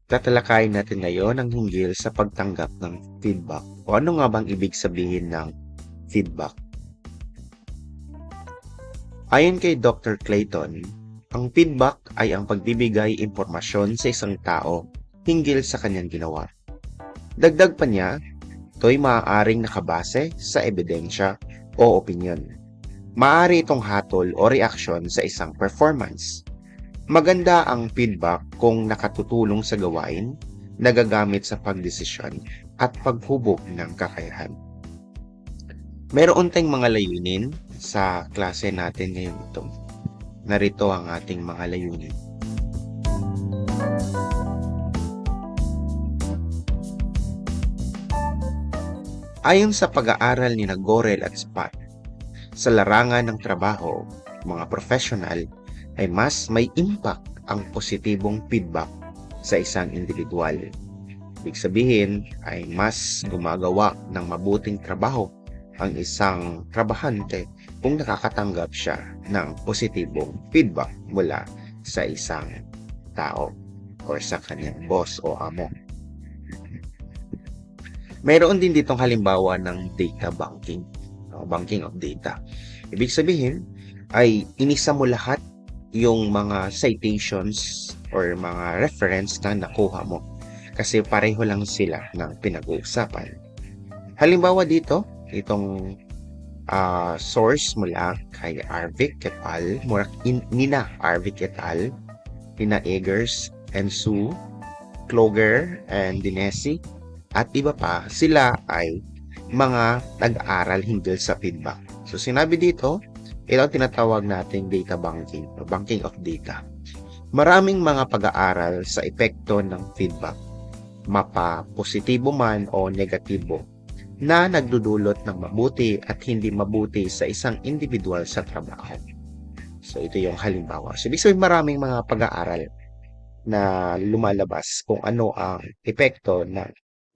Tatalakayin natin ngayon ang hinggil sa pagtanggap ng feedback o ano nga bang ibig sabihin ng feedback. Ayon kay Dr. Clayton, ang feedback ay ang pagbibigay impormasyon sa isang tao hinggil sa kanyang ginawa. Dagdag pa niya, ito'y maaaring nakabase sa ebidensya o opinyon. Maaari itong hatol o reaksyon sa isang performance. Maganda ang feedback kung nakatutulong sa gawain, nagagamit sa pagdesisyon at paghubog ng kakayahan. Meron tayong mga layunin sa klase natin ngayon ito. Narito ang ating mga layunin. Ayon sa pag-aaral ni Gorel at Spot, sa larangan ng trabaho, mga professional ay mas may impact ang positibong feedback sa isang individual. Ibig sabihin ay mas gumagawa ng mabuting trabaho ang isang trabahante kung nakakatanggap siya ng positibong feedback mula sa isang tao or sa kanyang boss o amo. Mayroon din ditong halimbawa ng data banking, banking of data. Ibig sabihin ay inisa mo lahat yung mga citations or mga reference na nakuha mo kasi pareho lang sila ng pinag-uusapan. Halimbawa dito, itong source mula kay Arvik et al., nina Arvik et al., nina Eggers and Sue, Kloger and Dinesi, at iba pa, sila ay mga nag-aaral hinggil sa feedback. So sinabi dito, ito ang tinatawag nating data banking o banking of data. Maraming mga pag-aaral sa epekto ng feedback, mapa positibo man o negatibo, na nagdudulot ng mabuti at hindi mabuti sa isang individual sa trabaho. So ito yung halimbawa. So ibig sabihin maraming mga pag-aaral na lumalabas kung ano ang epekto ng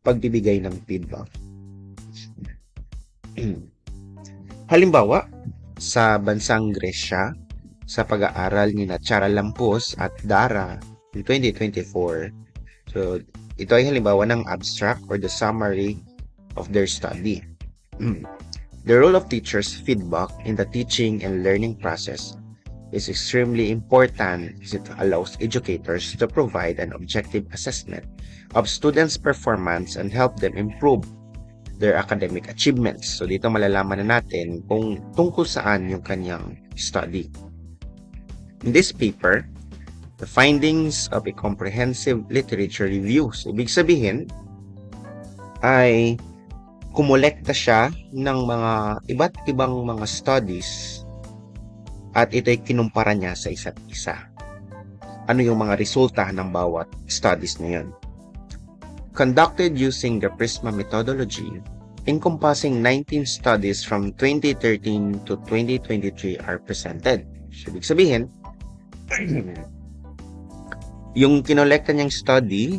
pagbibigay ng feedback. Halimbawa, sa bansang Gresya, sa pag-aaral ni Charalampos at Dara in 2024, so ito ay halimbawa ng abstract or the summary of their study. The role of teachers' feedback in the teaching and learning process is extremely important as it allows educators to provide an objective assessment of students' performance and help them improve their academic achievements. So dito malalaman na natin kung tungkol saan yung kanyang study. In this paper, the findings of a comprehensive literature review. So, ibig sabihin ay kumolekta siya ng mga iba't ibang mga studies at ito'y kinumpara niya sa isa't isa. Ano yung mga resulta ng bawat studies na yun? Conducted using the PRISMA methodology, encompassing 19 studies from 2013 to 2023 are presented. So, ibig sabihin, yung kinolekta niyang study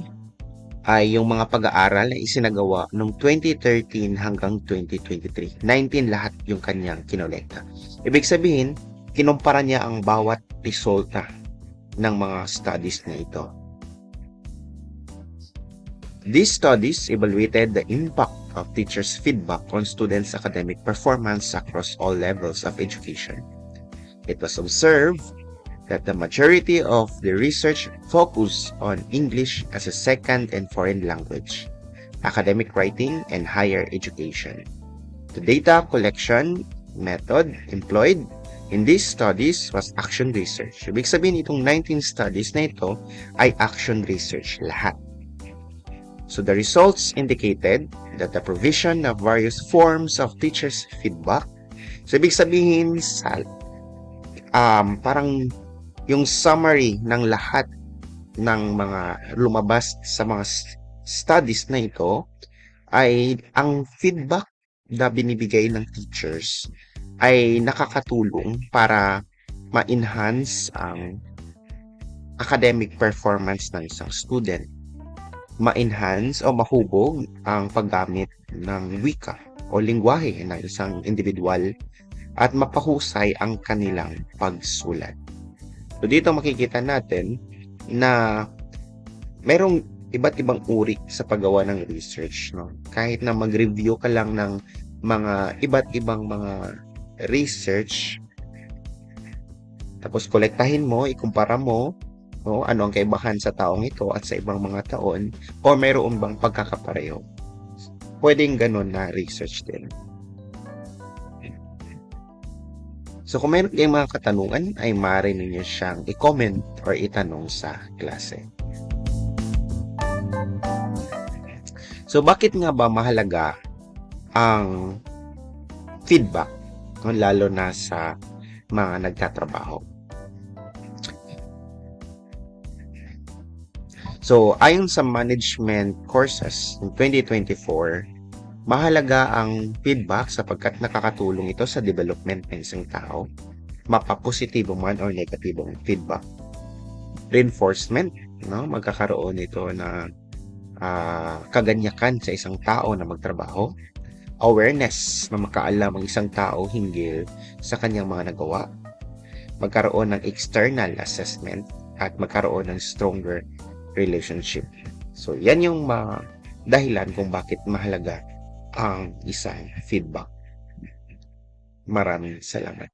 ay yung mga pag-aaral na isinagawa noong 2013 hanggang 2023. 19 lahat yung kanyang kinolekta. Ibig sabihin, kinumpara niya ang bawat resulta ng mga studies na ito. These studies evaluated the impact of teachers' feedback on students' academic performance across all levels of education. It was observed that the majority of the research focused on English as a second and foreign language, academic writing, and higher education. The data collection method employed in these studies was action research. Ibig sabihin itong 19 studies na ito ay action research lahat. So the results indicated that the provision of various forms of teachers' feedback, so ibig sabihin sa parang yung summary ng lahat ng mga lumabas sa mga studies na ito ay ang feedback na binibigay ng teachers ay nakakatulong para ma-enhance ang academic performance ng isang student, ma-enhance o mahubog ang paggamit ng wika o lingwahe ng isang individual at mapahusay ang kanilang pagsulat. So dito makikita natin na merong iba't ibang uri sa paggawa ng research, no? Kahit na mag-review ka lang ng mga iba't ibang mga research, tapos kolektahin mo, ikumpara mo, no? Ano ang kaibahan sa taong ito at sa ibang mga taon, o mayroon bang pagkakapareho. Pwedeng ganun na research din. So, kung meron kayong mga katanungan, ay maaari ninyo siyang i-comment or itanong sa klase. So, bakit nga ba mahalaga ang feedback, no? Lalo na sa mga nagtatrabaho? So, ayon sa management courses ng 2024, mahalaga ang feedback sapagkat nakakatulong ito sa development ng isang tao, mapapositibo man or negatibong feedback. Reinforcement, no? Magkakaroon ito na kaganyakan sa isang tao na magtrabaho. Awareness, na makaalam ang isang tao hinggil sa kanyang mga nagawa. Magkaroon ng external assessment at magkaroon ng stronger relationship. So, yan yung mga dahilan kung bakit mahalaga ang isang feedback. Maraming salamat.